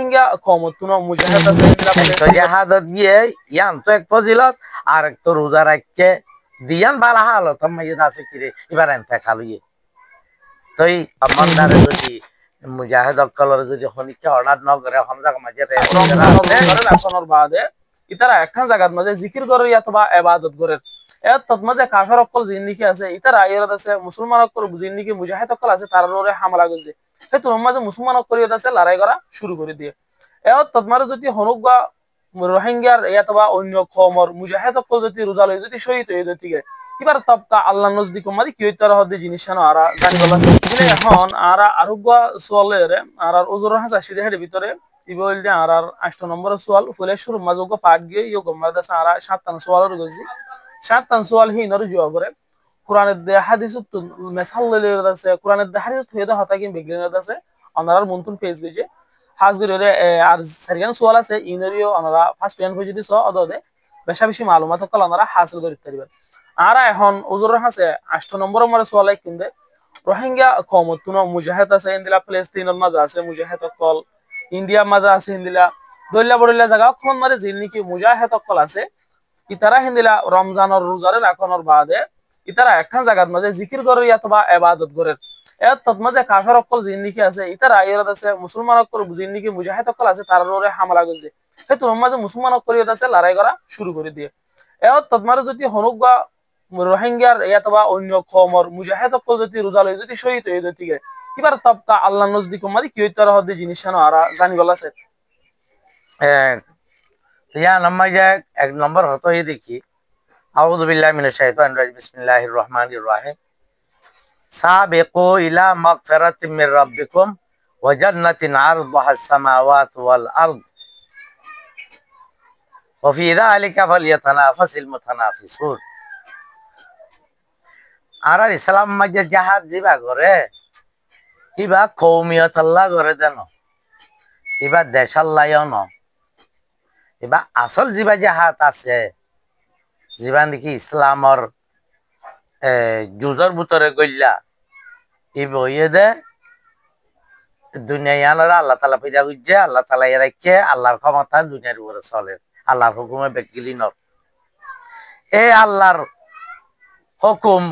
রোহিঙ্গা কমতুনো মুজাহিদ আছে তো জাহাজত গিয়ে ইয়ান তো এক ফজিলত আর এক তো রোজা রাখকে দিয়ান বালা হালত মাইয়ে আছে কিরে এবার এনতে খালুয়ে তই কমান্ডারে যদি মুজাহিদ অকলর যদি হনিকে অর্ডার ন করে হমজাক মাঝে রাখনোর বাদে ইতারা একখান জায়গার মাঝে জিকির করে অথবা ইবাদত করে এত তৎমাজে কাফের অকল জিন্দিকি আছে ইতারা আইরাত আছে মুসলমান অকল জিন্দিকি মুজাহিদ অকল আছে তার ওরে হামলা করছে সেই তোর মাঝে মুসলমান অকল আছে লড়াই করা শুরু করে দিয়ে এত তৎমারে যদি হনুক বা রোহিঙ্গার অথবা অন্য কমর মুজাহিদ অকল যদি রোজা লই যদি শহীদ হয়ে যেতে এবার তবকা আল্লাহ নজদিক মাদি কি হইতার হদে জিনিস জানো আরা জানি বলা এখন আরা আরোগ্য সোয়ালের আর ওজোর হাসা সিদের ভিতরে ইবল দে আর 8 নম্বর সোয়াল ফুলে শুরু মাজুক পাট গিয়ে ইয়ো গমাদা সারা 7 সোয়ালের গজি 7 সোয়াল হি নর জবাব করে কোরআনের দে হাদিস তো মেসালের আছে কোরআনের দে হাদিস হইদা হতা কি বিজ্ঞানের আছে অনার মন্তুন পেজ গজে হাজ গরে আর সারিয়ান সোয়াল আছে ইনরিও অনারা ফার্স্ট পেন হয়ে যদি সো অদদে বেশা বেশি মালুমাত কল অনারা হাসিল করতে পারবে আর এখন ওজোর হাসে 8 নম্বর সোয়ালে কিনবে রোহিঙ্গা কমতুনো মুজাহিদ আছে ইন্দিলা প্যালেস্টাইনের মাঝে আছে মুজাহিদ অকল ইন্ডিয়া মাঝে আছে ইন্দিলা দলিয়া বড়িলা জায়গা কোন মাঝে জিন্নিকি মুজাহিদ অকল আছে ইতারা হিন্দিলা রমজানের রোজারে রাখনোর বাদে ইতারা একখান জায়গার মাঝে জিকির করে অথবা ইবাদত করে এত তৎমাজে কাফের অকল জিন্দিকি আছে ইতারা আইরাত আছে মুসলমান অকল জিন্দিকি মুজাহিদ অকল আছে তার ওরে হামলা করছে সেই তোর মাঝে মুসলমান অকল আছে লড়াই করা শুরু করে দিয়ে এত তৎমারে যদি হনুক বা রোহিঙ্গার অথবা অন্য কমর মুজাহিদ অকল যদি রোজা লই যদি শহীদ হয়ে যেতে এবার তবকা আল্লাহ নজদিক মাদি কি হইতার হদে জিনিস জানো আরা জানি বলা আছে ইয়ান মাঝে এক নম্বর হতো এই দেখি আউযু বিল্লাহি মিনাশ শাইতানির রাজিম বিসমিল্লাহির রহমানির রহিম সাবিকু ইলা মাগফিরাতিম মির রাব্বিকুম ওয়া জান্নাতিন আরদুহাস সামাওয়াতু ওয়াল আরদ ওয়া ফি যালিকা ফালইয়াতানাফাসিল মুতানাফিসুন আর ইসলাম মাঝে জাহাজ দিবা করে ইবা কৌমিয়ত আল্লাহ করে দেন ইবা দেশ আল্লাহ ন এবার আসল জিবা জাহাজ আছে জিবা নাকি ইসলামর জুজর ভিতরে গইলা এই বইয়ে দে দুনিয়ার আল্লাহ তালা পয়দা করছে আল্লাহ তালা রাখছে আল্লাহর ক্ষমতা দুনিয়ার উপরে চলে আল্লাহর হুকুমে বেগিলি নর এ আল্লাহর হুকুম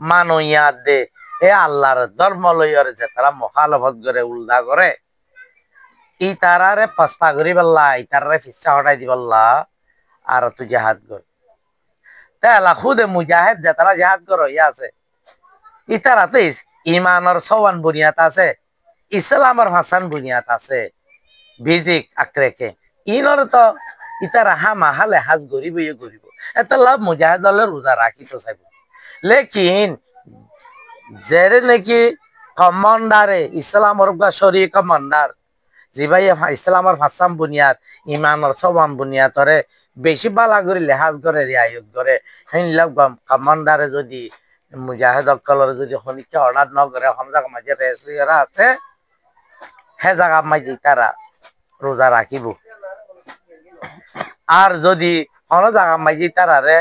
মানইয়া দে এ আল্লাহর ধর্ম লইয়ার যে তারা মখালফত করে উল্টা করে ই তারারে পাসপা করি বললা ই তারারে ফিসা হটাই দি বললা আর তুই জাহাজ কর তাহলে খুদে মুজাহিদ যে তারা জাহাজ করো ইয়া আছে ই তারা তো ইমানের সওয়ান বুনিয়াদ আছে ইসলামের ভাষান বুনিয়াদ আছে ভিজিক আক্রেকে ইনর তো ইতারা হামা হালে হাজ গরিব ইয়ে গরিব এত লাভ মুজাহিদ রোজা রাখি তো চাইব লেকিন যেরে নাকি কমান্ডারে ইসলামর শরীর কমান্ডার জিবাই ইসলামর ভাষাম বুনিয়াদ ইমানের সবান বুনিয়াদরে বেশি বালা করে লেহাজ করে রিয়ায়ত করে হিনলাম কমান্ডারে যদি মুজাহিদ অকলর যদি হনিকে অর্ডার ন করে হমজাক মাঝে রেসলিয়ারা আছে হে জায়গা মাঝে তারা রোজা রাখিব আর যদি হন জায়গা মাঝে তারারে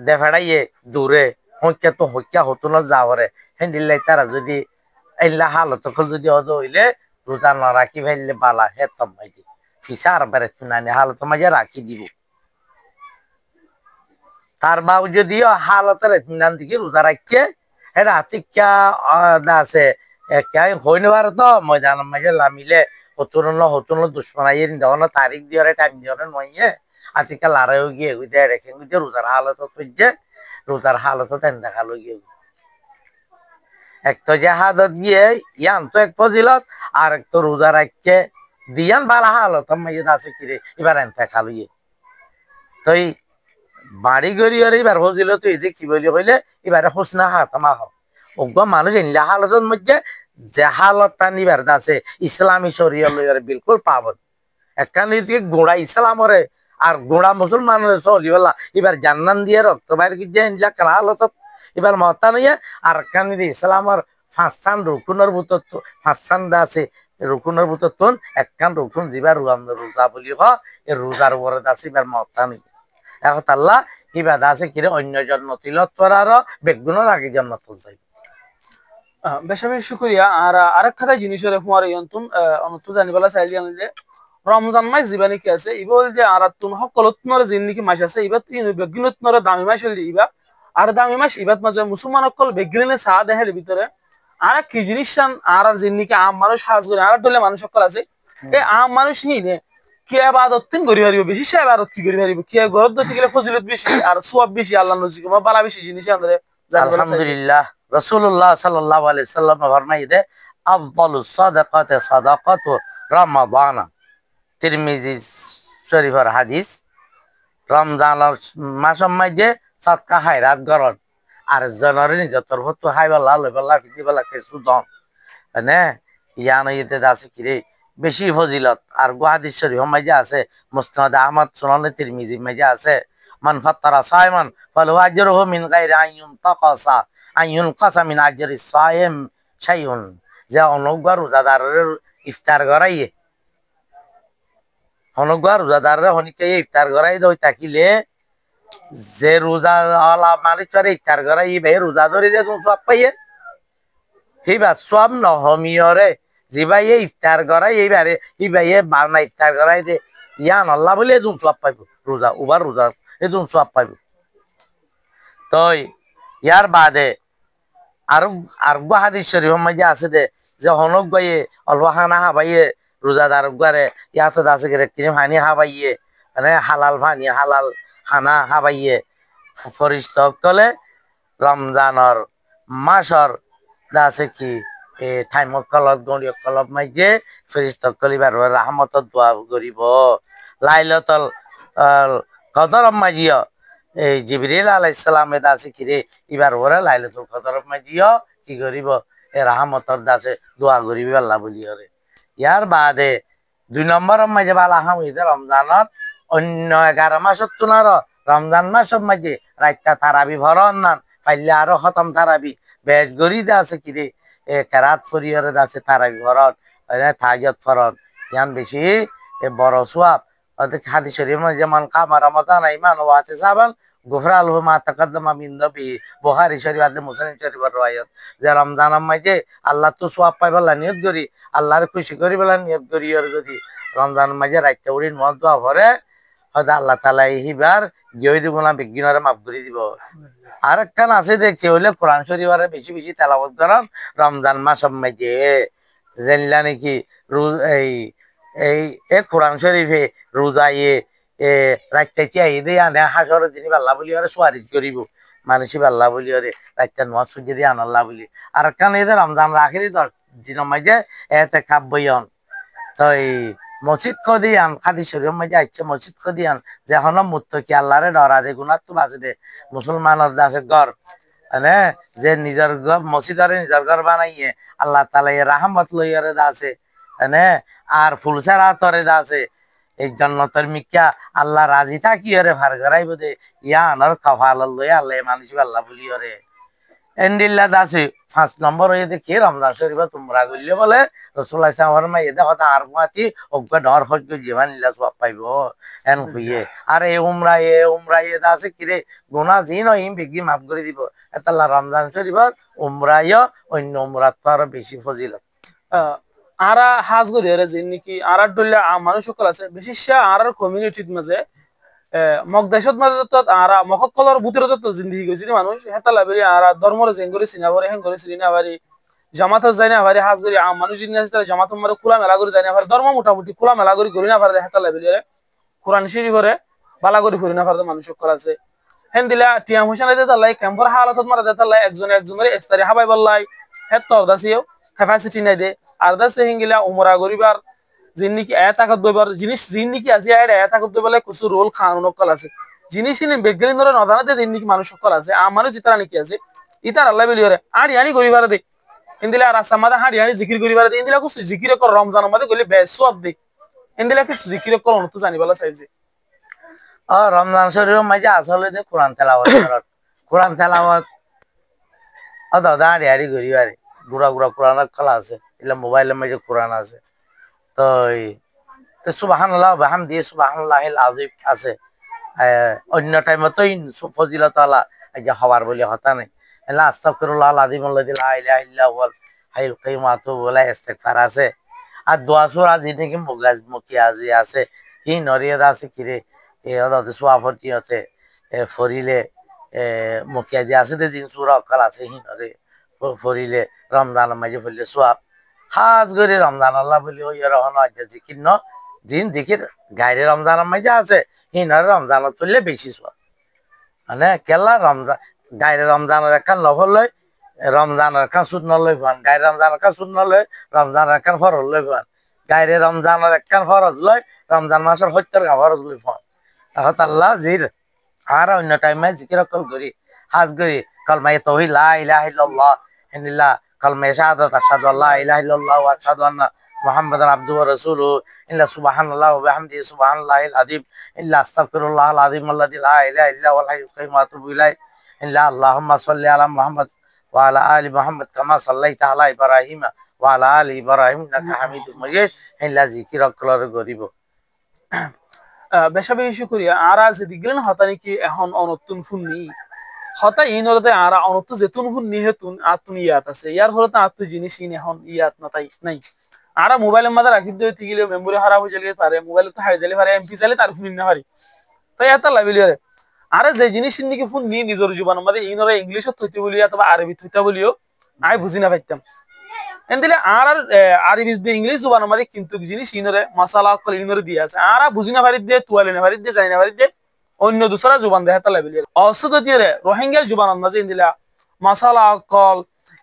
দেফাড়াইয়ে দূরে হইকা তো হইকা হতো না যাওয়ারে হেন্দিল্লাই তারা যদি এল্লা হালত যদি হদ হইলে রোজা না রাখি ফেললে বালা হে তম মাঝে ফিসা আর বেড়ে নানি হালত মাঝে রাখি দিব তার বাবু যদিও হালতের নান দিকে রোজা রাখছে এটা হাতিকা আছে হইনে পারে তো ময়দান মাঝে লামিলে হতুন দুশ্মনাই দেওয়ানো তারিখ দিয়ে টাইম দিয়ে নইয়ে আজকে লড়াইও গিয়ে গুজে রেখে গুজে রোজার হালত খুঁজছে রোজার হালত তেন দেখালো গিয়ে এক তো জাহাজত গিয়ে ইয়ান তো এক ফজিলত আর এক তো রোজা রাখছে দিয়ান বালা হালত মাইয়ে আছে কিরে এবার এনতে খালো গিয়ে তই বাড়ি গড়ি এবার ফজিলত তুই যে কি বলি হইলে এবারে হোসনা হাতামা হোক ওগুলো মানুষ এনলা হালতের মধ্যে যে হালত নিবার আছে ইসলামী শরীয় লইয়ারে বিলকুল পাবন একখান গোড়া ইসলামরে আর গোড়া মুসলমানের চলি বলা এবার জান্নান দিয়ে রক্ত বাইর গিয়ে এনলা কারা হালত এবার মতা নইয়া আর একখান ইসলামর ফাঁসান রুকুনের ভিতর ফাঁসান আছে রুকুনের ভিতর তুন একখান রুকুন যিবার রোজা বলি হ এই রোজার উপরে আছে এবার মতা নই এখন আল্লাহ ইবাদ আছে কিরে অন্য জন্ম তিলত আর বেগুনের আগে জন্ম তুল যাইব বেশা বেশি শুক্রিয়া। আর আরেক খাতা জিনিসের ফুয়ার ইয়ন্তুন অনত জানিবালা চাইলি যে রমজান মাস জীবানি কি আছে ইবল যে আর তুন সকলতনরে জিন্দিকি মাস আছে ইবাত ইনু বেগিনতনরে দামি মাস হলি ইবা আর দামি মাস ইবাত মাঝে মুসলমান সকল বেগিনে সা দেহের ভিতরে আর কি জিনিস আর জিন্দিকি আম মানুষ সাজ করে আর দলে মানুষ সকল আছে এই আম মানুষ হিনে কি ইবাদত তিন করি পারিব বেশি সে ইবাদত কি করি পারিব কি গরদ দতে গেলে ফজিলত বেশি আর সওয়াব বেশি আল্লাহর নজিকে বা বালা বেশি জিনিস আমরা জানিবালা চাইলি। আলহামদুলিল্লাহ, রাসূলুল্লাহ সাল্লাল্লাহু আলাইহি সাল্লাম ফরমাইদে আফদালুস সাদাকাতি সাদাকাতু রমাদান। তিরমিজি শরীফের হাদিস। রমজানের মাসের মাঝে সৎকা হায়রাত গরন আর জনরে নিজের তরফত হাইবাল্লা লইবাল্লা ফিদিবাল্লা কিছু দন মানে ইয়ান ইতে আছে কিরে বেশি ফজিলত। আর হাদিস শরীফ মাঝে আছে মুসনাদ আহমদ সুনান তিরমিজি মাঝে আছে মান ফাত্তারা সায়মান ফালাহু আজরুহু মিন গায়রি আইয়ুন কাসা মিন আজরি সায়েম শাইউন। যে অনগবার রোজাদারের ইফতার করাইয়ে অনগবার রোজাদারের হনিকে ইফতার করাই দই থাকিলে যে রোজা আলা মালিক ইফতার করাই ভাই রোজা ধরে যে তুমি সব পাইয়ে সেইবার সব নহমিয়রে যিবাইয়ে ইফতার করাই এইবারে ইবাইয়ে বারনা ইফতার করাই দে ইয়ান আল্লাহ বলে এজন সব পাইব রোজা উবার রোজা এজন সব পাইব। তই ইয়ার বাদে আর আর হাদিস শরীফ মাঝে আছে দে যে হনক বাইয়ে অল্প খানা হাবাইয়ে রোজাদার গারে ইয়াতে আছে গেরে কিনে হানি হাবাইয়ে মানে হালাল ভানি হালাল খানা হাবাইয়ে ফরিস্ত কলে রমজানর মাসর আছে কি টাইম কলত গড়িয় কলব মাইজে ফেরিস্ত কলিবার রাহমতত দোয়া করিব। লাইলাতুল কদর মাইজিও এই জিবরিল আলাইহিস সালাম এ আছে কি রে এবার ওরা লাইলাতুল কদর মাইজিও কি করিব এ রাহমতর দাসে দোয়া করিবে আল্লাহ বলি রে। ইয়ার বাদে 2 নম্বর মাঝে বালা হাম ইদে রমজানত অন্য 11 মাসত তুনার রমজান মাসের মাঝে রাইতা তারাবি ভরন নান পাইলে আরো খতম তারাবি বেশ গরি দে আছে কি রে কেরাত ফরিয়রে আছে তারাবি ভরন তাহাজ্জুদ ফরন ইয়ান বেশি বড় সওয়াব। হাদিস শরীফ যেমন কামা রমাদান ঈমান ওয়া ইহতিসাবান গুফরা লাহু মা তাকাদ্দামা মিন যামবি। বুখারী শরীফ আর মুসলিম শরীফের riwayat যে রমজানের মাঝে আল্লাহ তো সওয়াব পাইবালা নিয়ত করি আল্লাহর খুশি করিবালা নিয়ত করি আর যদি রমজানের মাঝে রাইতে উড়ি নওয়াজ দোয়া করে হয়তো আল্লাহ তাআলা এইবার গিয়ে দিব না বিজ্ঞানরে মাফ করে দিব। আর একখান আছে দেখছি হইলে কোরআন শরীফের বেশি বেশি তেলাওয়াত করেন রমজান মাসের মাঝে জানলা নাকি এই এই কোরআন শরীফে রোজাইয়ে রাইতাইতে আই দে আনে হাসর দিন আল্লাহ বলি ওরে সুয়ারিশ করিব মানুষ আল্লাহ বলি ওরে রাইতা নামাজ পড়ে দিয়ে আন আল্লাহ বলি। আর কান এদের রমজান আখিরি 10 দিনের মাঝে এতে কাব্যয়ন তো এই মসজিদ খদিয়ান হাদিস শরীফের মাঝে আইছে মসজিদ খদিয়ান যে হন মুত্তাকি আল্লাহরে ডরা দে গুনাহ তো বাঁচে দে মুসলমানের দাসে ঘর মানে যে নিজের ঘর মসজিদারে নিজের ঘর বানাইয়ে আল্লাহ তাআলা এর রহমত লইয়ারে দাসে মানে আর ফুলসারা তরে দাসে এই জান্নাতের মিক্কা আল্লাহ রাজি থাকি ওরে ভার গরাইব দে ইয়া আনার কফাল লইয়া আল্লাহ মানুষ আল্লাহ বলি ওরে এন্ডিল্লা দাসে 5 নম্বর হয়ে দেখি রমজান শরীফ তোমরা গইলে বলে রাসূলুল্লাহ সাল্লাল্লাহু আলাইহি ওয়াসাল্লাম দেখো তা আর মাতি ওকে ডর হজ জীবন ইল্লা সওয়াব পাইব এন কইয়ে আর এ উমরা এ দাসে কিরে গুনাহ জিন ও ইম বিগি মাফ করে দিব আল্লাহ রমজান শরীফ উমরায় অন্য উমরাত আর বেশি ফজিলত। আরা হাজ করি এর যে নাকি আর ডলে মানুষ সকল আছে বিশেষ আর কমিউনিটির মাঝে মগদেশত মাঝে তো আর মহকলর ভিতরে তো জিন্দেগি গেছিল মানুষ হেতা লাভেরি আর ধর্মরে জেন করে সিনাবরে হেন করে সিনা বাড়ি জামাত যায় না বাড়ি হাজ করি মানুষ জিনিস আছে জামাত মারে খোলা মেলা করে যায় না ধর্ম মোটামুটি খোলা মেলা করে করি না পারে হেতা লাভেরি কোরআন শরীফ করে বালা করে করি না পারে মানুষ সকল আছে হেন দিলা টিয়াম হোসেন দিতে লাই ক্যাম্পর হালাতত মারা দিতে লাই একজনের ইফতারি হাবাই বললাই হেত তো দাসিও ক্যাপাসিটি নাই দে আর দাসে হিঙ্গিলা উমরা গরিবার জিন্নিকি এতাকত বইবার জিনিস জিন্নিকি আজি আইডা এতাকত বইবালে কিছু রোল কানুন কল আছে জিনিস ইনি বেগলিন ধরে নদানাতে জিন্নিকি মানুষ সকল আছে মানুষ জিতারা নাকি আছে ইতার আল্লাহ বলি ওরে আড়ি আনি গরিবার দে ইন্দিলা রাস্তা মাদা হাড়ি আনি জিকির গরিবার দে ইন্দিলা কিছু জিকির কর রমজান মাদে গলি বেশ সব দে ইন্দিলা কিছু জিকির কর অনত জানিবালা চাইছে। রমজান শরীফের মাঝে আসলে যে কোরআন তেলাওয়াত করার কোরআন তেলাওয়াত দাদা আড়ি আড়ি গরিবারে গুড়া গুড়া কোরআন খেলা আছে এগুলা মোবাইলের মাঝে কোরআন আছে তো তো সুবহানাল্লাহ বিহামদি সুবহানাল্লাহিল আযীম আছে অন্য টাইমে তো ফজিলত আলা যে হওয়ার বলে হতা নাই ইল্লা আস্তাগফিরুল্লাহ আল আযীম আল্লাযী লা ইলাহা ইল্লা হুয়াল হাইয়ুল কাইয়্যুম ওয়া আতুবু ইলাইহি ইস্তিগফার আছে আর দোয়া সূরা জিনেকি মুকিয়াজি আছে হি নরিয়াদ আছে কিরে এ ওদা সোয়াফতি আছে ফরিলে মুকিয়াজি আছে তে জিন সূরা অকাল আছে হি নরে ফরিলে রমজান মাঝে বললে সোয়াব খাস করে রমজান আল্লাহ বলি ওই রহন আজ্ঞা জিকির ন জিন দিকির গাইরে রমজান মাঝে আছে হি নরে রমজান চললে বেশি সোয়াব মানে কেলা রমজান গাইরে রমজানের একখান লফল লয় রমজানের একখান সুদ নলয় ফান গাইরে রমজানের একখান সুদ নলয় রমজানের একখান ফরজ লয় ফান গাইরে রমজানের একখান ফরজ লয় রমজান মাসের 70 গা ফরজ লয় ফান এখন আল্লাহ জির আর অন্য টাইমে জিকির কল করি হাজ করি কলমা তাওহীদ লা ইলাহা ইল্লাল্লাহ ইন্নাল্লাহ কলমা শাহাদাত আশহাদু আল্লা ইলাহা ইল্লাল্লাহ ওয়া আশহাদু আন্না মুহাম্মাদান আবদুহু ওয়া রাসূলুহু ইল্লা সুবহানাল্লাহি ওয়া বিহামদিহি সুবহানাল্লাহিল আযীম ইল্লা আস্তাগফিরুল্লাহ আল আযীম আল্লাযী লা ইলাহা ইল্লা হুয়াল হাইয়ুল কাইয়্যুম ওয়া আতুবু ইলাইহি ইল্লা আল্লাহুম্মা সাল্লি আলা মুহাম্মাদ ওয়া আলা আলি মুহাম্মাদ কামা সাল্লাইতা আলা ইব্রাহিম ওয়া আলা আলি ইব্রাহিম ইন্নাকা হামিদুম মাজিদ ইল্লা জিকির কলর গরিব বেশা বেশি করিয়া আরা যে দিগলেন হতানি কি এখন অনতুন ফুন নি হতা ইনরতে আরা অনতু যেতুন ফুন নি হেতুন আতুন ইয়াত আছে ইয়ার হলতে আতু জিনিস ইন এখন ইয়াত নাতাই নাই আরা মোবাইলের মধ্যে রাখি দিও তিগিলে মেমোরি খারাপ হয়ে গেলে পারে মোবাইল তো হারিয়ে দিলে পারে এমপি চাইলে তার ফোন না পারি তাই এটা লাভিলি রে আরে যে জিনিস নিকে ফোন নি নিজের জীবনের মধ্যে ইনরে ইংলিশত হইতে বলিয়া অথবা আরবি হইতা বলিও আই বুঝি না পাইতাম এন্দিলে আর আরবি দিয়ে ইংলিশ জবান মধ্যে কিন্তু জিনিস ইনরে মশালা কল ইনরে দিয়া আছে আরা বুঝি না পারি দিয়ে তুয়ালে না পারি দিয়ে জানি না পারি দিয়ে অন্য দুসরা জবান দেয় তা লাভিলি অসদ দিয়ে রে রোহিঙ্গা জবান মধ্যে ইন্দিলা মশালা কল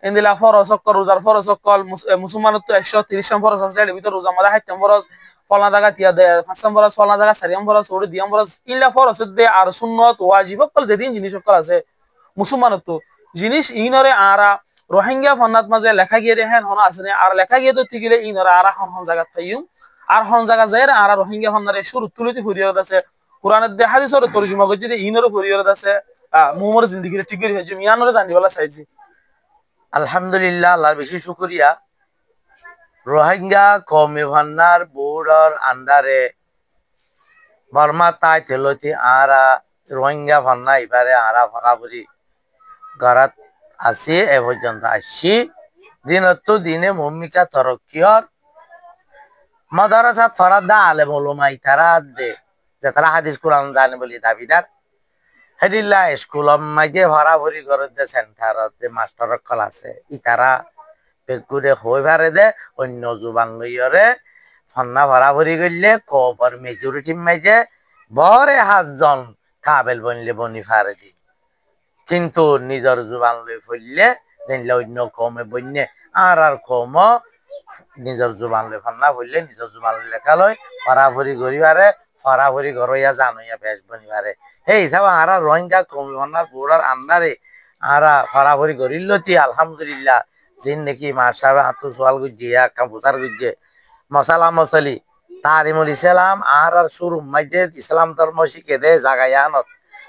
ইন্দিলা ফরজ কল রোজার ফরজ কল মুসলমানের তো 130 টা ফরজ আছে এর ভিতর রোজা মধ্যে 60 টা ফরজ ফলনা জায়গা তিয়া দেয় 5 টা ফরজ ফলনা জায়গা 4 টা ফরজ ওরে দিয়াম ফরজ ইল্লা ফরজ দে আর সুন্নাত ওয়াজিব কল যেদিন জিনিস কল আছে মুসলমানের তো জিনিস ইনরে আরা রোহিঙ্গা ফন্নাত মাঝে লেখা গিয়ে দেখেন হন আছে আর লেখা গিয়ে তো তিগিলে ইনরে আরা হন হন জায়গা পাইম আর হন জায়গা যায় আর রোহিঙ্গা ফন্নারে শুরু তুলিতে ফরিয়ত আছে কোরআনের দে হাদিসের তরজমা করছে যে ইনরে ফরিয়ত আছে মুমর জিন্দেগিরে ঠিক করে ফেলছে মিয়ানরে জানিবালা চাইছি আলহামদুলিল্লাহ আল্লাহর বেশি শুকরিয়া রোহিঙ্গা কমে ভান্নার বোর্ডার আন্ডারে বর্মা তাই তেলতি আরা রোহিঙ্গা ভান্না এবারে আরা ফরাবরি গরাত আছে এ পর্যন্ত আসছি দিনত দিনে ভূমিকা তরক্কিয়র মাদ্রাসাত ফরাদা আলেম উলামা ইতারা দে যে তারা হাদিস কোরআন জানে বলি দাবিদার হেডিল্লা স্কুল মাঝে ভরাভরি করতে সেন্টারত যে মাস্টার কল আছে ইতারা বেগুরে হই পারে দে অন্য জুবান লইয়রে ফন্না ভরাভরি করলে কবর মেজরিটি মাঝে বরে 7 জন কাবেল বনলে বনি ফারে দি কিন্তু নিজের জুবান লই ফললে জানলে অন্য কমে বন্যে আর কম নিজের জুবান লই ফন্না ফললে নিজের জুবান লেখা লয় ভরাভরি করিবারে ফরাফরি ঘরইয়া জানইয়া বেশ বনিবারে এই হিসাব আরা রোহিঙ্গা কমিশনার বোর্ডার আন্ডারে আরা ফরাফরি করিলতি আলহামদুলিল্লাহ জিন নাকি মাসাবে আতু সোয়াল গুজিয়া কাম্পুতার গুজে মশালা মশলি তালিমুল ইসলাম আর শুরু মাঝে ইসলাম ধর্ম শিখে দে জাগায়ানত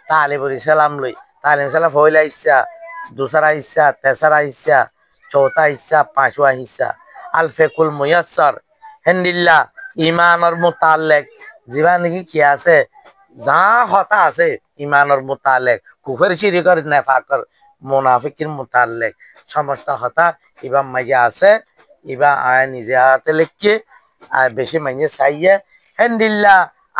তালিমুল ইসলাম লই তালিম ইসলাম পয়লা ইচ্ছা দুসরা ইচ্ছা তেসরা ইচ্ছা চৌথা ইচ্ছা পাঁচওয়া ইচ্ছা আল ফেকুল মুয়াসসার হেন্দিল্লা ইমানর মুতাল্লিক জীবন নাকি কি আছে যা হতা আছে ইমানর মুতাল্লিক কুফর শিরিকর নেফাকর মুনাফিকের মুতাল্লিক সমস্ত হতা ইবা মাঝে আছে ইবা আয় নিজে হাতে লিখকে আর বেশি মাঝে চাইয়ে হেন্দিল্লা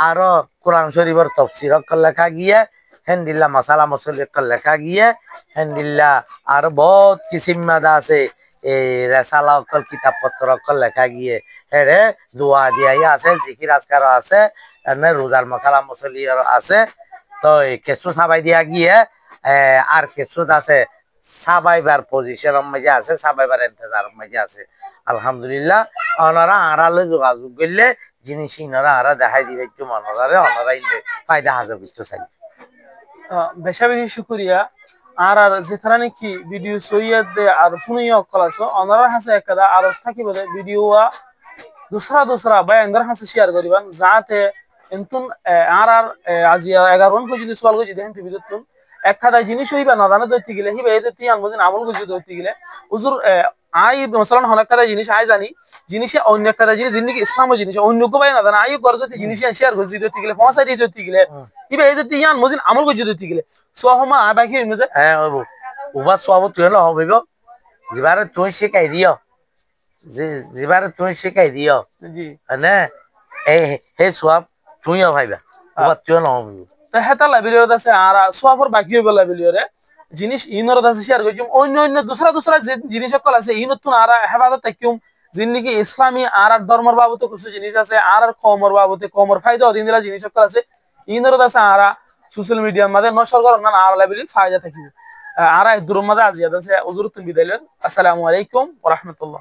আরো কোরআন শরীফের তফসির লেখা গিয়ে হেন্দিল্লা মশালা মশলি লেখা গিয়ে হেন্দিল্লা আর বহুত কিসিমাদা আছে এই রেসালা অকল কিতাব পত্র অকল লেখা গিয়ে হেরে দোয়া দিয়াই আছে জিকির আজকার আছে এনে রোজার মশালা মশলি আছে তো কেঁচু সাবাই দিয়া গিয়ে আর কেঁচুত আছে সাবাইবার পজিশনের মাঝে আছে সাবাইবার ইন্তজারের মাঝে আছে আলহামদুলিল্লাহ ওনারা আড়ালে যোগাযোগ করলে জিনিস ইনারা আরা দেখাই দিবে একটু মনোরারে ওনারা ফায়দা হাজার কিছু চাই বেশা বেশি শুক্রিয়া আর যেথারা নাকি ভিডিও সৈয়দ আর ফুনিয়া অকল আছে ওনারা হাসে একদা আর থাকিব ভিডিও দুসরা বা এন্দার হাসে শেয়ার করিবান যাতে এন্তুন আর আজিয়া 11 পর্যন্ত সওয়াল গজি দেখেন ভিডিওতুন একখাদা জিনিস হইবা না জানা দইতে গেলে হিবা এতে তি আনবদিন আমল গজি দইতে গেলে হুজুর আই মাসালান হনাকাদা জিনিস আই জানি জিনিসে অন্য একটা জিনিস জিন্দেগি ইসলাম জিনিস অন্য কো ভাই না জানা আই করে দইতে জিনিস শেয়ার গজি দইতে গেলে পৌঁছাই দইতে গেলে হিবা এতে তি আমল গজি দইতে গেলে সোহমা বাকি মজে হ্যাঁ বাবু উবা সব তুই লহ হইব যিবারে তুই শিখাই দিও যিবারে তুই শিখাই দিও জি মানে এই সেই সব তুইও ভাইবা উবা তুই লহ হইব তা হেতা লাইব্রেরিত আছে আর সোয়াফর বাকি হইব লাইব্রেরিরে জিনিস ইনরত আছে শেয়ার করছুম অন্য অন্য দুসরা দুসরা যে জিনিস সকল আছে ইনতুন আর হেফাজত তাকিম জিন্দিগি ইসলামী আর ধর্মের বাবতে কিছু জিনিস আছে আর কমর বাবতে কমর ফায়দা অধীন দিলা জিনিস সকল আছে ইনরত আছে আর সোশ্যাল মিডিয়ার মাঝে নশর করার না আর লাইব্রেরি ফায়দা থাকিবে আর দূরের মাঝে আজিয়াদ আছে হুজুর তুমি বিদায় লন। আসসালামু আলাইকুম ওয়া রাহমাতুল্লাহ।